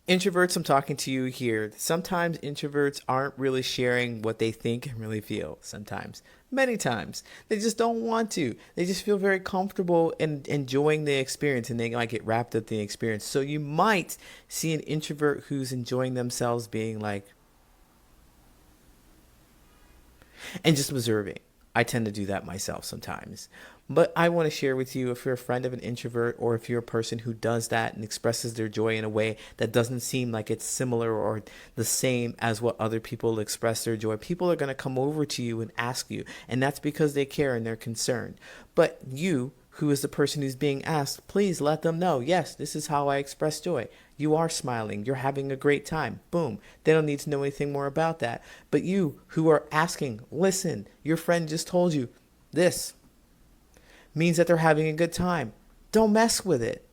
Introverts, I'm talking to you here. Sometimes introverts aren't really sharing what they think and really feel. Sometimes, many times, they just don't want to. They just feel very comfortable in enjoying the experience and they might get wrapped up in the experience. So you might see an introvert who's enjoying themselves being like, and just observing. I tend to do that myself sometimes. But I want to share with you if you're a friend of an introvert or if you're a person who does that and expresses their joy in a way that doesn't seem like it's similar or the same as what other people express their joy, people are going to come over to you and ask you. And that's because they care and they're concerned. But you, who is the person who's being asked, please let them know, yes, this is how I express joy. You are smiling. You're having a great time. Boom. They don't need to know anything more about that. But you who are asking, listen, your friend just told you this means that they're having a good time. Don't mess with it.